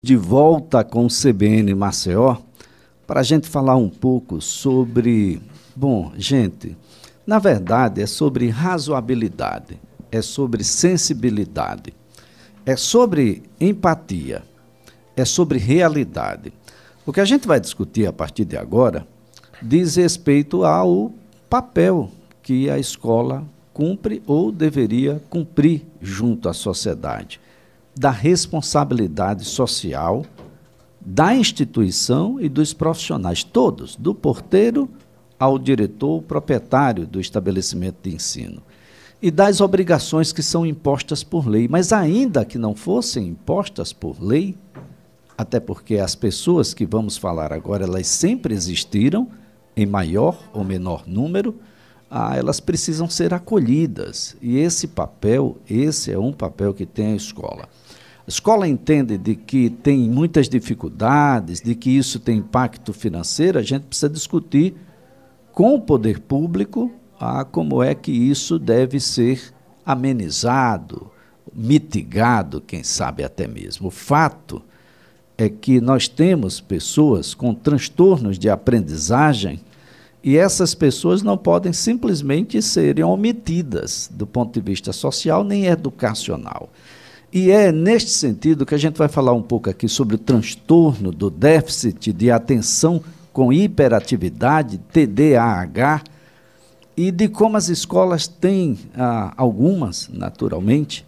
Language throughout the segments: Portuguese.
De volta com o CBN Maceió, para a gente falar um pouco sobre, gente, na verdade é sobre razoabilidade, é sobre sensibilidade, é sobre empatia, é sobre realidade. O que a gente vai discutir a partir de agora diz respeito ao papel que a escola cumpre ou deveria cumprir junto à sociedade, da responsabilidade social da instituição e dos profissionais, todos, do porteiro ao diretor, proprietário do estabelecimento de ensino, e das obrigações que são impostas por lei. Mas ainda que não fossem impostas por lei, até porque as pessoas que vamos falar agora, elas sempre existiram, em maior ou menor número, elas precisam ser acolhidas. E esse é um papel que tem a escola. A escola entende de que tem muitas dificuldades, de que isso tem impacto financeiro. A gente precisa discutir com o poder público como é que isso deve ser amenizado, mitigado, quem sabe até mesmo. O fato é que nós temos pessoas com transtornos de aprendizagem e essas pessoas não podem simplesmente serem omitidas do ponto de vista social nem educacional. E é neste sentido que a gente vai falar um pouco aqui sobre o transtorno do déficit de atenção com hiperatividade, TDAH, e de como as escolas têm, algumas, naturalmente,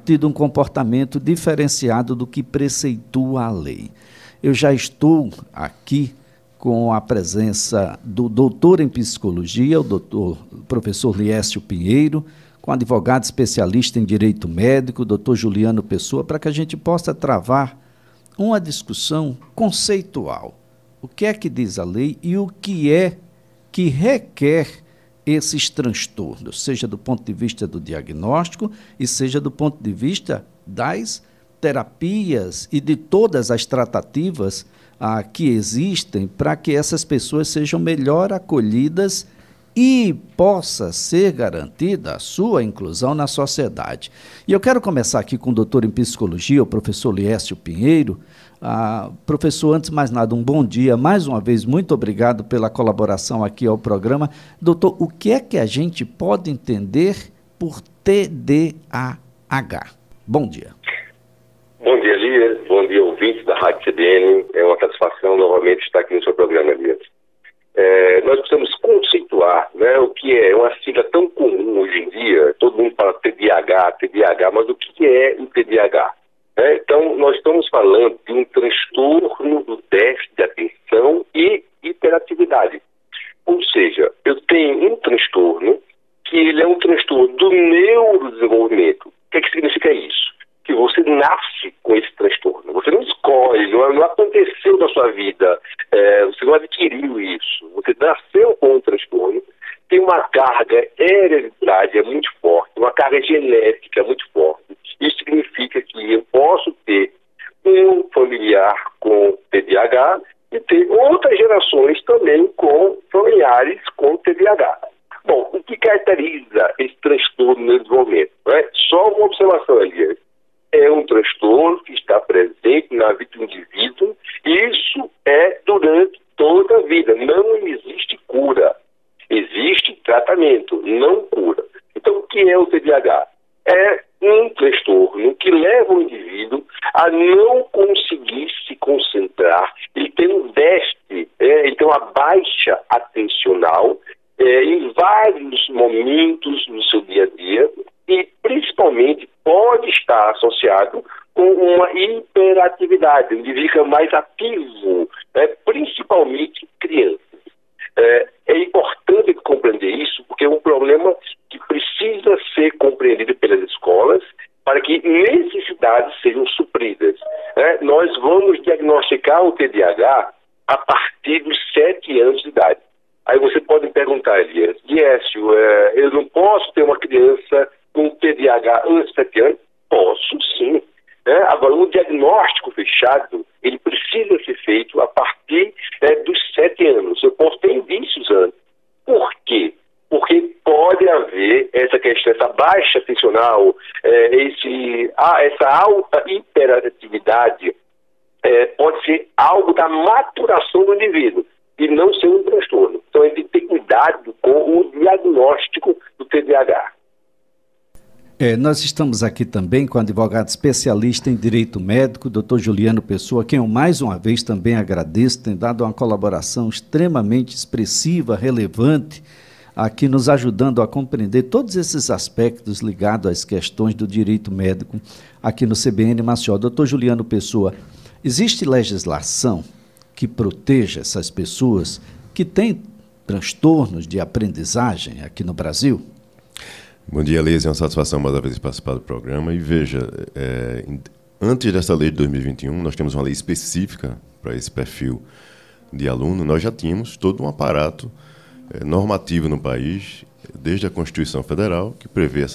tido um comportamento diferenciado do que preceitua a lei. Eu já estou aqui com a presença do doutor em psicologia, o professor Liésio Pinheiro, com advogado especialista em direito médico, doutor Juliano Pessoa, para que a gente possa travar uma discussão conceitual. O que é que diz a lei e o que é que requer esses transtornos, seja do ponto de vista do diagnóstico e seja do ponto de vista das terapias e de todas as tratativas que existem para que essas pessoas sejam melhor acolhidas e possa ser garantida a sua inclusão na sociedade. E eu quero começar aqui com o doutor em psicologia, o professor Liésio Pinheiro. Professor, antes de mais nada, um bom dia. Mais uma vez, muito obrigado pela colaboração aqui ao programa. Doutor, o que é que a gente pode entender por TDAH? Bom dia. Bom dia, Elias. Bom dia, ouvintes da Rádio CBN. É uma satisfação novamente estar aqui no seu programa, Elias. Nós precisamos conceituar, né, o que é uma sigla tão comum hoje em dia. Todo mundo fala TDAH, mas o que é o TDAH? Então, nós estamos falando de um transtorno do déficit de atenção e hiperatividade. Ou seja, eu tenho um transtorno que ele é um transtorno do neurodesenvolvimento. O que significa isso? Que você nasce com esse transtorno. Você não escolhe, não aconteceu na sua vida, você não adquiriu isso. Você nasceu com um transtorno, tem uma carga hereditária muito forte, uma carga genética muito forte. Isso significa que eu posso ter um familiar com TDAH e ter outras gerações também com familiares com TDAH. Bom, o que caracteriza esse transtorno no desenvolvimento? Só uma observação, Elias. É um transtorno que está presente na vida do indivíduo e isso é durante toda a vida. Não existe cura. Existe tratamento, não cura. Então, o que é o TDAH? É um transtorno que leva o indivíduo a não conseguir se concentrar. Ele tem um déficit, ele tem uma baixa atencional em vários momentos no seu dia a dia e, principalmente, pode estar associado com uma hiperatividade, onde fica mais ativo, principalmente crianças. É importante compreender isso, porque é um problema que precisa ser compreendido pelas escolas para que necessidades sejam supridas. Nós vamos diagnosticar o TDAH a partir dos 7 anos de idade. Aí você pode me perguntar, Elias, eu não posso ter uma criança com TDAH antes de 7 anos? Posso, sim. Agora, um diagnóstico fechado, ele precisa ser feito a partir dos 7 anos. Eu posso ter indícios antes. Por quê? Porque pode haver essa questão, essa baixa atencional, essa alta hiperatividade pode ser algo da maturação do indivíduo e não ser um transtorno. Então, a gente tem que ter cuidado com o diagnóstico do TDAH. Nós estamos aqui também com o advogado especialista em direito médico, Dr. Juliano Pessoa, quem eu mais uma vez também agradeço, tem dado uma colaboração extremamente expressiva, relevante, aqui nos ajudando a compreender todos esses aspectos ligados às questões do direito médico aqui no CBN Maceió. Dr. Juliano Pessoa, existe legislação que proteja essas pessoas que têm transtornos de aprendizagem aqui no Brasil? Bom dia, Elias. É uma satisfação mais uma vez participar do programa. E veja, antes dessa lei de 2021, nós temos uma lei específica para esse perfil de aluno. Nós já tínhamos todo um aparato normativo no país, desde a Constituição Federal, que prevê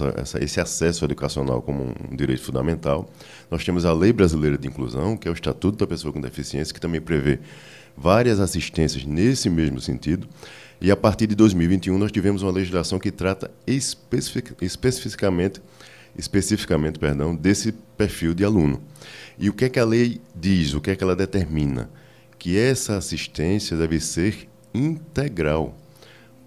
esse acesso educacional como um direito fundamental. Nós temos a Lei Brasileira de Inclusão, que é o Estatuto da Pessoa com Deficiência, que também prevê várias assistências nesse mesmo sentido. E, a partir de 2021, nós tivemos uma legislação que trata especificamente desse perfil de aluno. E o que é que a lei diz, o que é que ela determina? Que essa assistência deve ser integral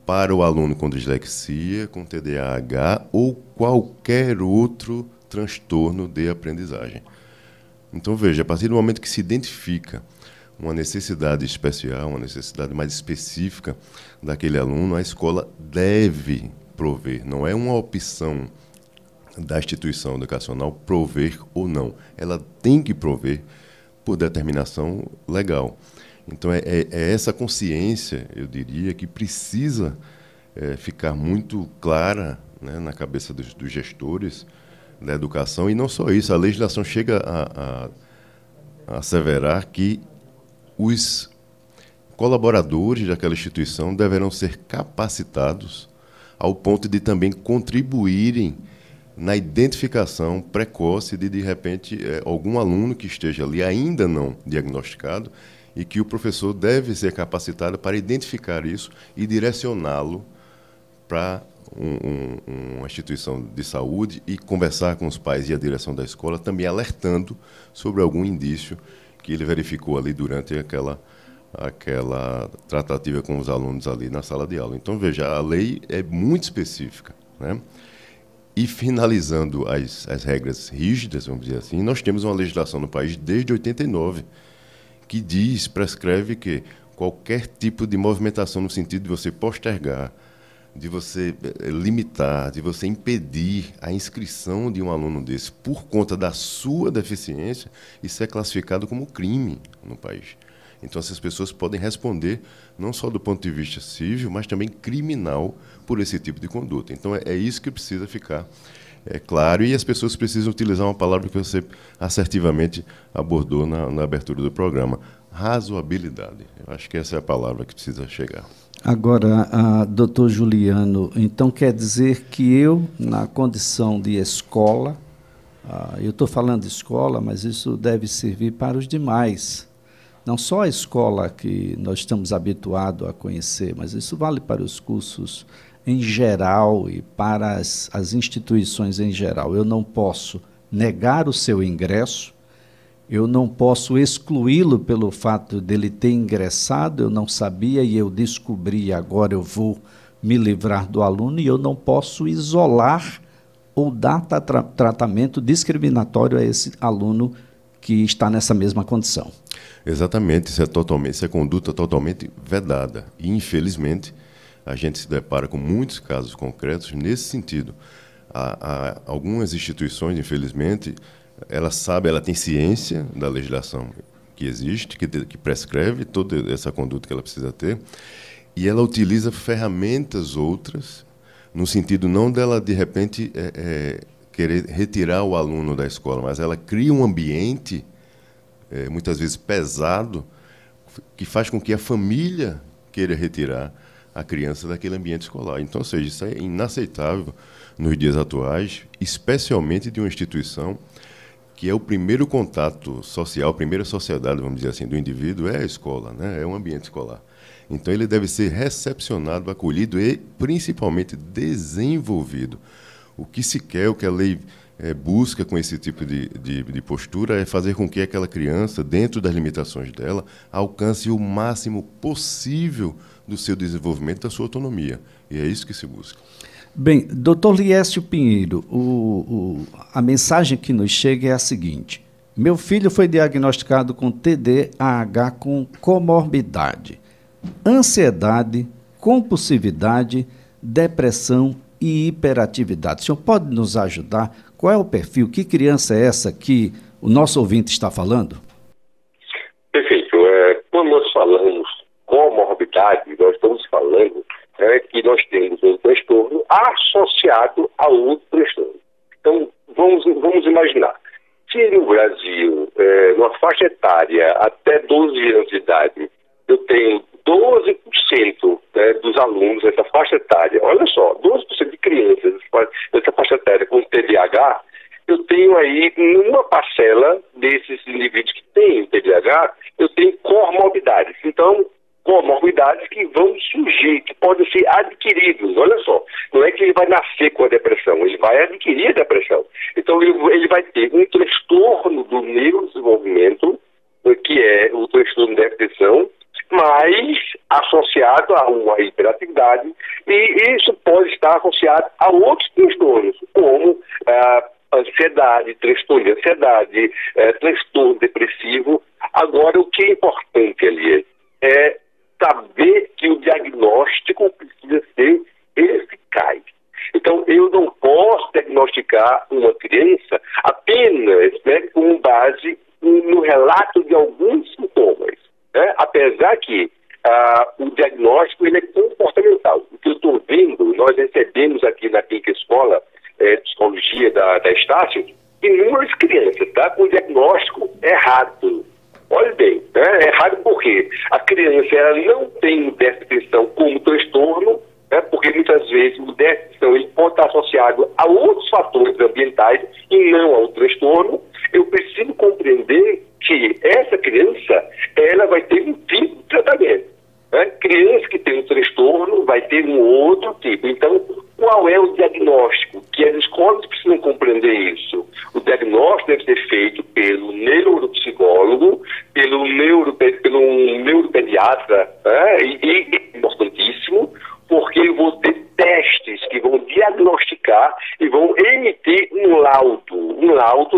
para o aluno com dislexia, com TDAH ou qualquer outro transtorno de aprendizagem. Então, veja, a partir do momento que se identifica uma necessidade especial, uma necessidade mais específica daquele aluno, a escola deve prover. Não é uma opção da instituição educacional prover ou não. Ela tem que prover por determinação legal. Então, é essa consciência, eu diria, que precisa ficar muito clara, né, na cabeça dos gestores da educação. E não só isso, a legislação chega a asseverar que os colaboradores daquela instituição deverão ser capacitados ao ponto de também contribuírem na identificação precoce de repente, algum aluno que esteja ali ainda não diagnosticado e que o professor deve ser capacitado para identificar isso e direcioná-lo para uma instituição de saúde e conversar com os pais e a direção da escola, também alertando sobre algum indício que ele verificou ali durante aquela tratativa com os alunos ali na sala de aula. Então, veja, a lei é muito específica, né? E, finalizando as regras rígidas, vamos dizer assim, nós temos uma legislação no país desde 89, que prescreve que qualquer tipo de movimentação no sentido de você postergar, de você limitar, de você impedir a inscrição de um aluno desse por conta da sua deficiência, isso é classificado como crime no país. Então, essas pessoas podem responder não só do ponto de vista civil, mas também criminal por esse tipo de conduta. Então, é isso que precisa ficar claro, e as pessoas precisam utilizar uma palavra que você assertivamente abordou na abertura do programa: razoabilidade. Eu acho que essa é a palavra que precisa chegar. Agora, doutor Juliano, então quer dizer que eu, na condição de escola, eu estou falando de escola, mas isso deve servir para os demais. Não só a escola que nós estamos habituados a conhecer, mas isso vale para os cursos em geral e para as instituições em geral. Eu não posso negar o seu ingresso, eu não posso excluí-lo pelo fato dele ter ingressado, eu não sabia e eu descobri, agora eu vou me livrar do aluno, e eu não posso isolar ou dar tratamento discriminatório a esse aluno que está nessa mesma condição. Exatamente, isso é conduta totalmente vedada. E, infelizmente, a gente se depara com muitos casos concretos nesse sentido. Há algumas instituições, infelizmente, ela tem ciência da legislação que existe, que prescreve toda essa conduta que ela precisa ter, e ela utiliza ferramentas outras, no sentido não dela, de repente, querer retirar o aluno da escola, mas ela cria um ambiente, muitas vezes pesado, que faz com que a família queira retirar a criança daquele ambiente escolar. Então, ou seja, isso é inaceitável nos dias atuais, especialmente de uma instituição que é o primeiro contato social, a primeira sociedade, vamos dizer assim, do indivíduo, é a escola, né? É o ambiente escolar. Então, ele deve ser recepcionado, acolhido e, principalmente, desenvolvido. O que se quer, o que a lei busca com esse tipo de postura é fazer com que aquela criança, dentro das limitações dela, alcance o máximo possível do seu desenvolvimento, da sua autonomia. E é isso que se busca. Bem, doutor Liésio Pinheiro, a mensagem que nos chega é a seguinte: meu filho foi diagnosticado com TDAH com comorbidade, ansiedade, compulsividade, depressão e hiperatividade. O senhor pode nos ajudar? Qual é o perfil? Que criança é essa que o nosso ouvinte está falando? Perfeito. Quando nós falamos comorbidade, nós estamos falando que nós temos um transtorno associado a outro transtorno. Então, vamos imaginar. Se no Brasil, numa faixa etária até 12 anos de idade, eu tenho 12% dos alunos dessa faixa etária, olha só, 12% de crianças dessa faixa etária com TDAH, eu tenho aí, numa parcela desses indivíduos que têm TDAH, eu tenho comorbidades. Então, comorbidades que vão surgir, que podem ser adquiridos. Olha só, não é que ele vai nascer com a depressão, ele vai adquirir a depressão. Então, ele vai ter um transtorno do neurodesenvolvimento, que é o transtorno da depressão, mas associado a uma hiperatividade, e isso pode estar associado a outros transtornos, como ansiedade, transtorno de ansiedade, transtorno depressivo. Agora, o que é importante ali é saber que o diagnóstico precisa ser eficaz. Então, eu não posso diagnosticar uma criança apenas com base no relato de alguns sintomas. Apesar que o diagnóstico ele é comportamental. O que eu estou vendo, nós recebemos aqui na Clínica Escola de Psicologia da Estácio inúmeras crianças com diagnóstico errado. Olha bem, errado porque a criança ela não tem déficit de atenção como transtorno, porque muitas vezes o déficit de atenção ele pode estar associado a outros fatores ambientais e não ao transtorno. Eu preciso compreender que essa criança ela vai ter um tipo de tratamento. Criança que tem um transtorno vai ter um outro tipo. Então, qual é o diagnóstico? Que as escolas precisam compreender isso. O diagnóstico deve ser feito pelo neuropsicólogo, pelo neuropediatra, e importantíssimo, porque eu vou ter testes que vão diagnosticar e vão emitir um laudo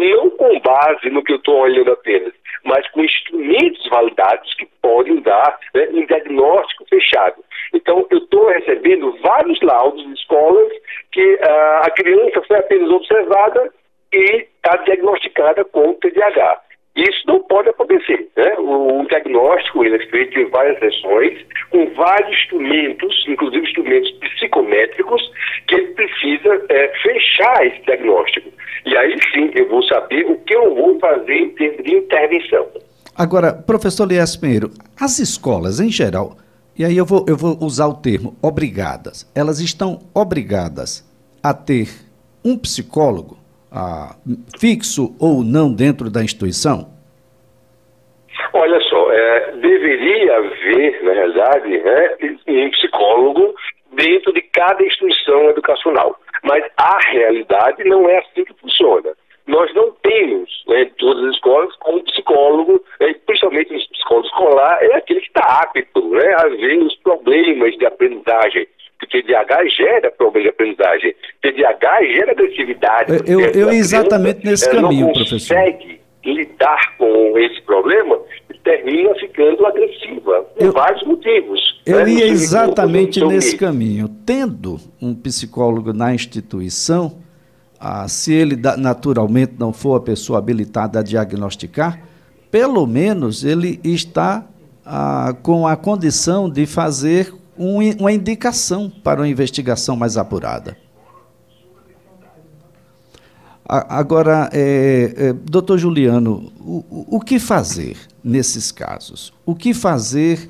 não com base no que eu estou olhando apenas, mas com instrumentos validados que podem dar um diagnóstico fechado. Então, eu estou recebendo vários laudos de escolas que a criança foi apenas observada e está diagnosticada com TDAH. Isso não pode acontecer. O diagnóstico ele é feito em várias sessões, com vários instrumentos, inclusive instrumentos psicométricos, que ele precisa fechar esse diagnóstico. E aí sim eu vou saber o que eu vou fazer em termos de intervenção. Agora, professor Liésio Pinheiro, as escolas em geral, e aí eu vou usar o termo obrigadas, elas estão obrigadas a ter um psicólogo fixo ou não dentro da instituição? Olha só, deveria haver, na realidade, um psicólogo dentro de cada instituição educacional. Mas a realidade não é assim que funciona. Nós não temos, em todas as escolas, um psicólogo, principalmente o psicólogo escolar, é aquele que está apto a ver os problemas de aprendizagem. Porque TDAH gera problema de aprendizagem. TDAH gera agressividade. Eu exatamente nesse caminho, professor. Não consegue lidar com esse problema e termina ficando agressiva, por vários motivos. Eu ia exatamente nesse caminho. Tendo um psicólogo na instituição, se ele naturalmente não for a pessoa habilitada a diagnosticar, pelo menos ele está com a condição de fazer uma indicação para uma investigação mais apurada. Agora, doutor Juliano, o que fazer nesses casos? O que fazer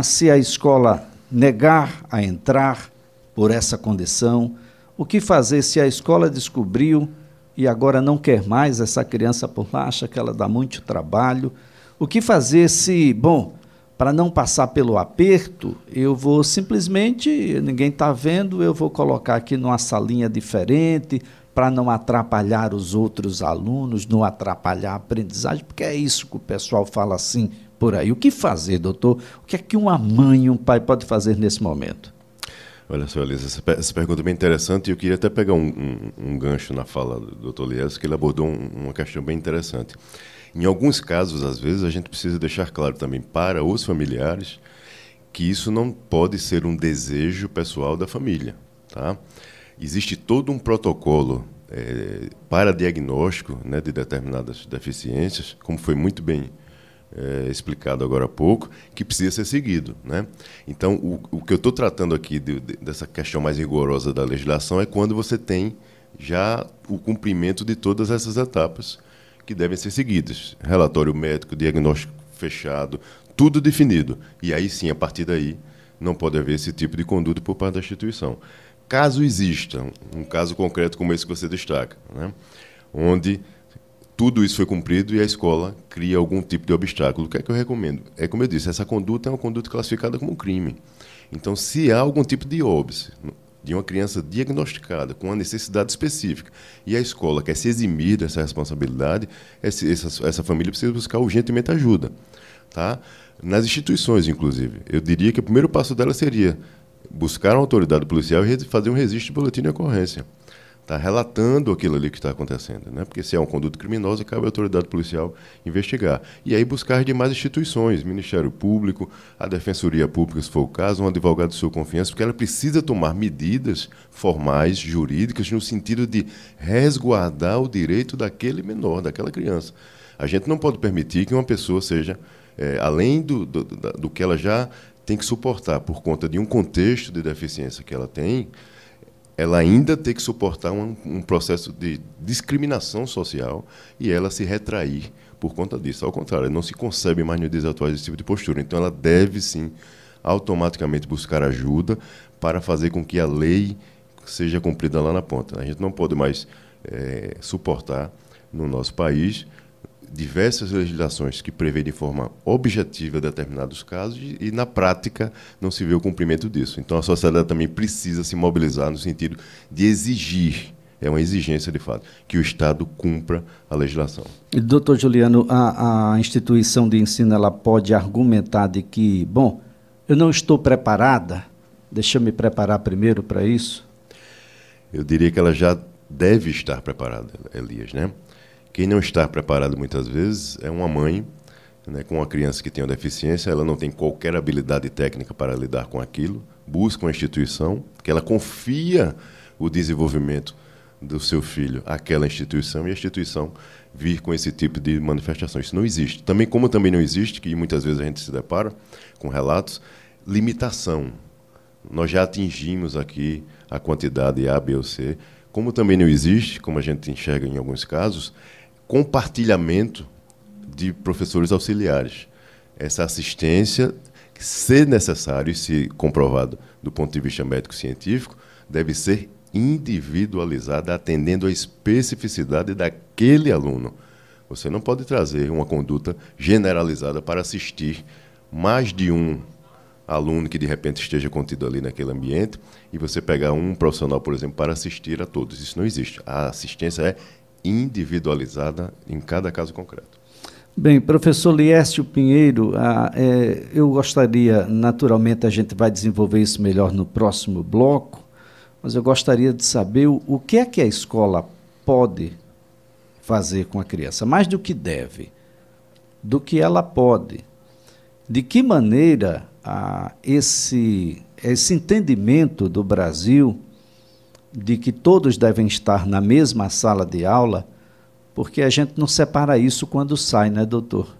se a escola negar a entrar por essa condição? O que fazer se a escola descobriu e agora não quer mais essa criança por lá, acha que ela dá muito trabalho? O que fazer se, para não passar pelo aperto, eu vou simplesmente, ninguém está vendo, eu vou colocar aqui numa salinha diferente, para não atrapalhar os outros alunos, não atrapalhar a aprendizagem, porque é isso que o pessoal fala assim por aí. O que fazer, doutor? O que é que uma mãe e um pai podem fazer nesse momento? Olha só, Elisa, essa pergunta é bem interessante e eu queria até pegar um gancho na fala do doutor Lies, que ele abordou uma questão bem interessante. Em alguns casos, às vezes, a gente precisa deixar claro também para os familiares que isso não pode ser um desejo pessoal da família, tá? Existe todo um protocolo para diagnóstico, né, de determinadas deficiências, como foi muito bem explicado agora há pouco, que precisa ser seguido, né? Então, o que eu estou tratando aqui dessa questão mais rigorosa da legislação é quando você tem já o cumprimento de todas essas etapas que devem ser seguidas. Relatório médico, diagnóstico fechado, tudo definido. E aí sim, a partir daí, não pode haver esse tipo de conduta por parte da instituição. Caso exista um caso concreto como esse que você destaca, né, onde tudo isso foi cumprido e a escola cria algum tipo de obstáculo, o que é que eu recomendo? É como eu disse, essa conduta é uma conduta classificada como um crime. Então, se há algum tipo de óbice de uma criança diagnosticada com uma necessidade específica e a escola quer se eximir dessa responsabilidade, essa família precisa buscar urgentemente ajuda, tá? Nas instituições, inclusive. Eu diria que o primeiro passo dela seria buscar uma autoridade policial e fazer um registro de boletim de ocorrência. Tá relatando aquilo ali que está acontecendo, né? Porque se é uma conduta criminosa, cabe à autoridade policial investigar. E aí buscar as demais instituições, Ministério Público, a Defensoria Pública, se for o caso, um advogado de sua confiança, porque ela precisa tomar medidas formais, jurídicas, no sentido de resguardar o direito daquele menor, daquela criança. A gente não pode permitir que uma pessoa seja, além do que ela já tem que suportar por conta de um contexto de deficiência que ela tem, ela ainda tem que suportar um processo de discriminação social e ela se retrair por conta disso. Ao contrário, não se concebe mais nos dias atuais esse tipo de postura. Então, ela deve, sim, automaticamente buscar ajuda para fazer com que a lei seja cumprida lá na ponta. A gente não pode mais suportar, no nosso país, diversas legislações que prevêem de forma objetiva determinados casos e, na prática, não se vê o cumprimento disso. Então, a sociedade também precisa se mobilizar no sentido de exigir, é uma exigência de fato, que o Estado cumpra a legislação. E, doutor Juliano, a instituição de ensino ela pode argumentar de que, bom, eu não estou preparada, deixa eu me preparar primeiro para isso? Eu diria que ela já deve estar preparada, Elias, né? Quem não está preparado, muitas vezes, é uma mãe, né, com uma criança que tem uma deficiência, ela não tem qualquer habilidade técnica para lidar com aquilo, busca uma instituição, que ela confia o desenvolvimento do seu filho àquela instituição, e a instituição vir com esse tipo de manifestação. Isso não existe. Como também não existe, que muitas vezes a gente se depara com relatos, limitação. Nós já atingimos aqui a quantidade A, B ou C, como também não existe, como a gente enxerga em alguns casos, compartilhamento de professores auxiliares. Essa assistência, se necessário e se comprovado do ponto de vista médico-científico, deve ser individualizada, atendendo à especificidade daquele aluno. Você não pode trazer uma conduta generalizada para assistir mais de um aluno que, de repente, esteja contido ali naquele ambiente e você pegar um profissional, por exemplo, para assistir a todos. Isso não existe. A assistência é individualizada em cada caso concreto. Bem, professor Liércio Pinheiro, eu gostaria, naturalmente a gente vai desenvolver isso melhor no próximo bloco, mas eu gostaria de saber o que é que a escola pode fazer com a criança, mais do que deve, do que ela pode, de que maneira esse entendimento do Brasil de que todos devem estar na mesma sala de aula, porque a gente não separa isso quando sai, né, doutor?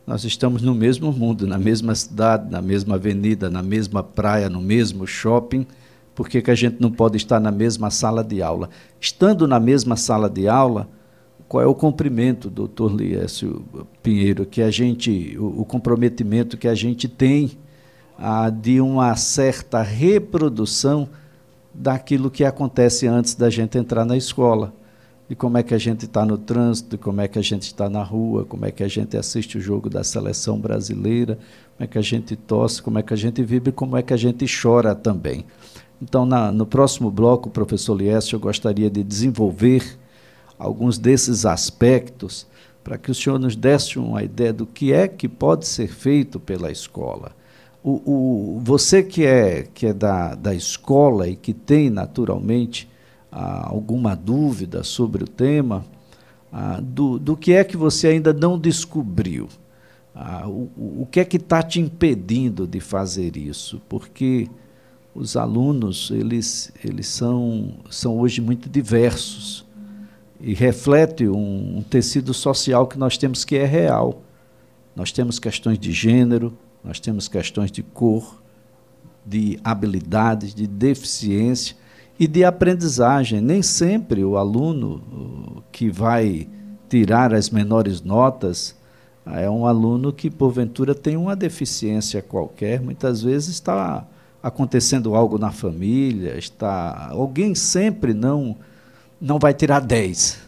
Nós estamos no mesmo mundo, na mesma cidade, na mesma avenida, na mesma praia, no mesmo shopping. Por que a gente não pode estar na mesma sala de aula? Estando na mesma sala de aula, qual é o cumprimento, doutor Liércio Pinheiro, que o comprometimento que a gente tem de uma certa reprodução daquilo que acontece antes da gente entrar na escola, de como é que a gente está no trânsito, de como é que a gente está na rua, como é que a gente assiste o jogo da seleção brasileira, como é que a gente tosse, como é que a gente vibra e como é que a gente chora também. Então, no próximo bloco, professor Liésio, eu gostaria de desenvolver alguns desses aspectos para que o senhor nos desse uma ideia do que é que pode ser feito pela escola. Você que é da escola e que tem, naturalmente, alguma dúvida sobre o tema, do que é que você ainda não descobriu? O que é que está te impedindo de fazer isso? Porque os alunos, eles são hoje muito diversos e refletem um tecido social que nós temos que é real. Nós temos questões de gênero, nós temos questões de cor, de habilidades, de deficiência e de aprendizagem. Nem sempre o aluno que vai tirar as menores notas é um aluno que, porventura, tem uma deficiência qualquer. Muitas vezes está acontecendo algo na família, alguém sempre não vai tirar 10.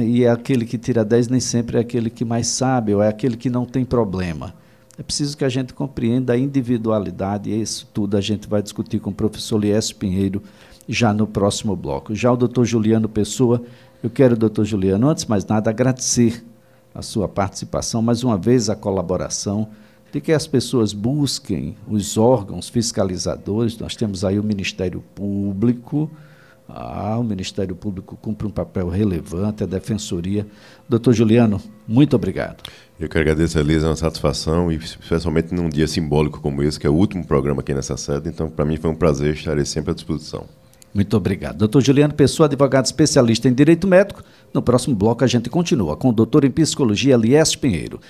E aquele que tira 10 nem sempre é aquele que mais sabe, ou é aquele que não tem problema. É preciso que a gente compreenda a individualidade, e isso tudo a gente vai discutir com o professor Liésio Pinheiro já no próximo bloco. Já o doutor Juliano Pessoa, eu quero, doutor Juliano, antes de mais nada, agradecer a sua participação, mais uma vez a colaboração, de que as pessoas busquem os órgãos fiscalizadores. Nós temos aí o Ministério Público, o Ministério Público cumpre um papel relevante, a Defensoria. Doutor Juliano, muito obrigado. Eu que agradeço, Elisa, é uma satisfação, e especialmente num dia simbólico como esse, que é o último programa aqui nessa sede, então para mim foi um prazer, estarei sempre à disposição. Muito obrigado. Doutor Juliano Pessoa, advogado especialista em Direito Médico. No próximo bloco a gente continua com o doutor em Psicologia, Liésio Pinheiro.